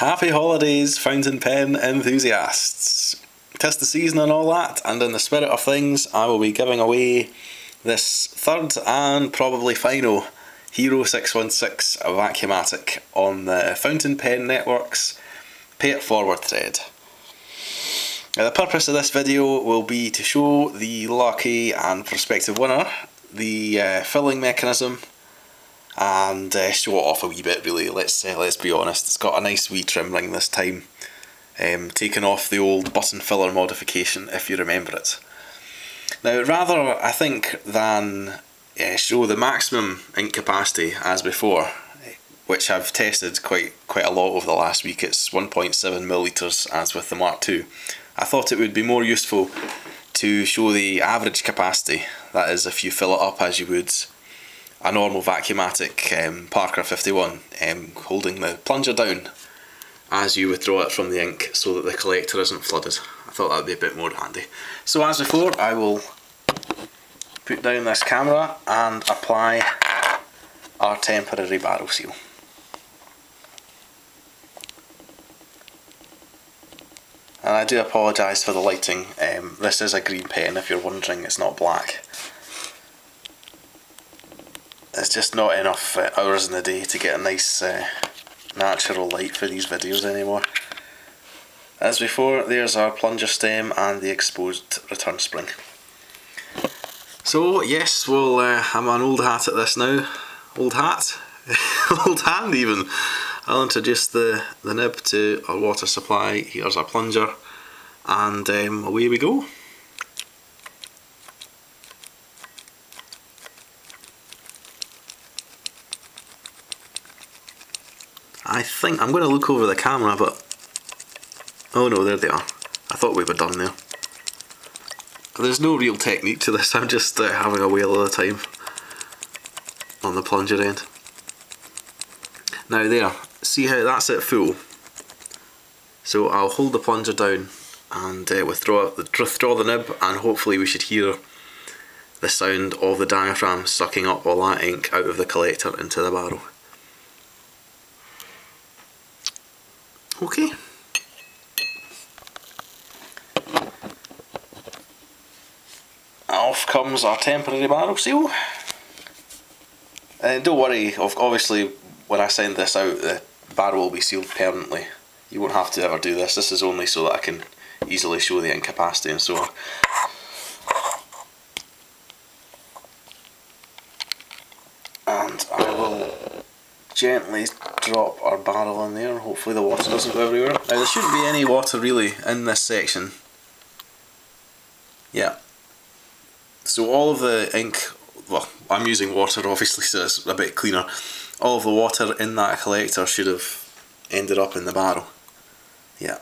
Happy holidays, fountain pen enthusiasts! 'Tis the season and all that, and in the spirit of things, I will be giving away this third and probably final Hero 616 Vacumatic on the Fountain Pen Network's Pay It Forward thread. Now, the purpose of this video will be to show the lucky and prospective winner the filling mechanism and show it off a wee bit really. Let's be honest, it's got a nice wee trim ring this time, taking off the old button filler modification if you remember it. Now rather, I think, than show the maximum ink capacity as before, which I've tested quite a lot over the last week, it's 1.7 millilitres as with the Mark II, I thought it would be more useful to show the average capacity, that is if you fill it up as you would a normal Vacumatic Parker 51, holding the plunger down as you withdraw it from the ink so that the collector isn't flooded. I thought that would be a bit more handy. So as before, I will put down this camera and apply our temporary barrel seal. And I do apologise for the lighting, this is a green pen if you're wondering, it's not black. There's just not enough hours in the day to get a nice natural light for these videos anymore. As before, there's our plunger stem and the exposed return spring. So yes, I'm an old hat at this now. Old hat? Old hand even. I'll introduce the nib to our water supply. Here's our plunger, and away we go. I think I'm going to look over the camera, but oh no, there they are. I thought we were done there. There's no real technique to this, I'm just having a whale of a time on the plunger end. Now there, see how that's at full? So I'll hold the plunger down and withdraw the nib, and hopefully we should hear the sound of the diaphragm sucking up all that ink out of the collector into the barrel. Okay. Off comes our temporary barrel seal. Don't worry, obviously when I send this out the barrel will be sealed permanently. You won't have to ever do this. This is only so that I can easily show the ink capacity and so on. And I will gently drop our barrel in there, hopefully the water doesn't go everywhere. Now there shouldn't be any water really in this section. Yeah. So all of the ink, well, I'm using water obviously so it's a bit cleaner. All of the water in that collector should have ended up in the barrel. Yeah.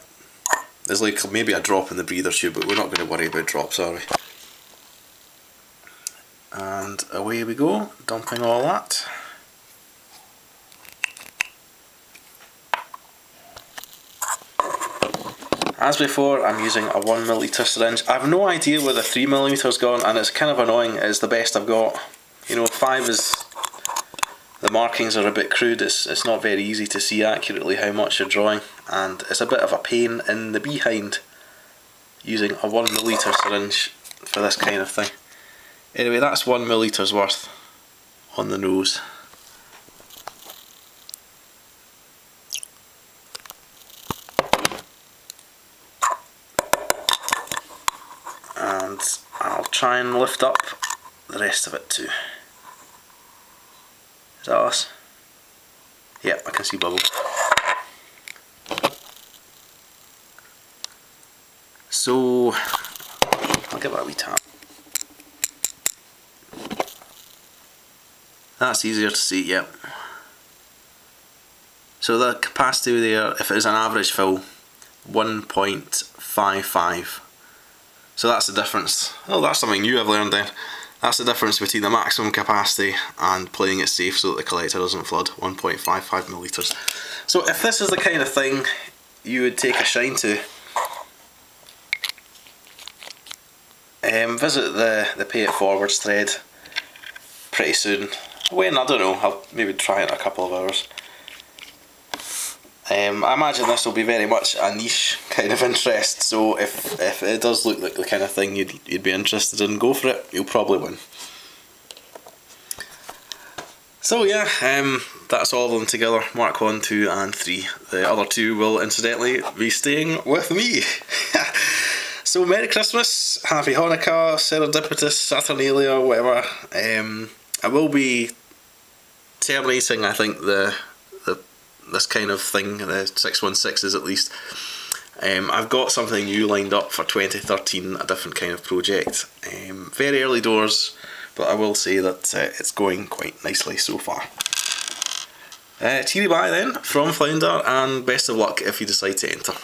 There's like maybe a drop in the breather tube, but we're not going to worry about drops, are we? And away we go, dumping all that. As before, I'm using a 1ml syringe. I have no idea where the 3mm's gone, and it's kind of annoying. It's the best I've got. You know, 5 is... the markings are a bit crude. It's not very easy to see accurately how much you're drawing, and it's a bit of a pain in the behind using a 1ml syringe for this kind of thing. Anyway, that's 1ml worth on the nose. And I'll try and lift up the rest of it too. Is that us? Yep, I can see bubbles. So, I'll give it a wee tap. That's easier to see, yep. So the capacity there, if it is an average fill, 1.55. So that's the difference. Oh, that's something new I've learned there. That's the difference between the maximum capacity and playing it safe so that the collector doesn't flood, 1.55ml. So if this is the kind of thing you would take a shine to, visit the Pay It Forwards thread pretty soon. When, I don't know, I'll maybe try it in a couple of hours. I imagine this will be very much a niche kind of interest, so if it does look like the kind of thing you'd be interested in, go for it, you'll probably win. So yeah, that's all of them together, Mark 1, 2 and 3. The other 2 will incidentally be staying with me. So Merry Christmas, Happy Hanukkah, Serendipitous, Saturnalia, whatever. I will be terminating, I think, this kind of thing, the 616s at least. I've got something new lined up for 2013, a different kind of project. Very early doors, but I will say that it's going quite nicely so far. Cheery bye then, from Flounder, and best of luck if you decide to enter.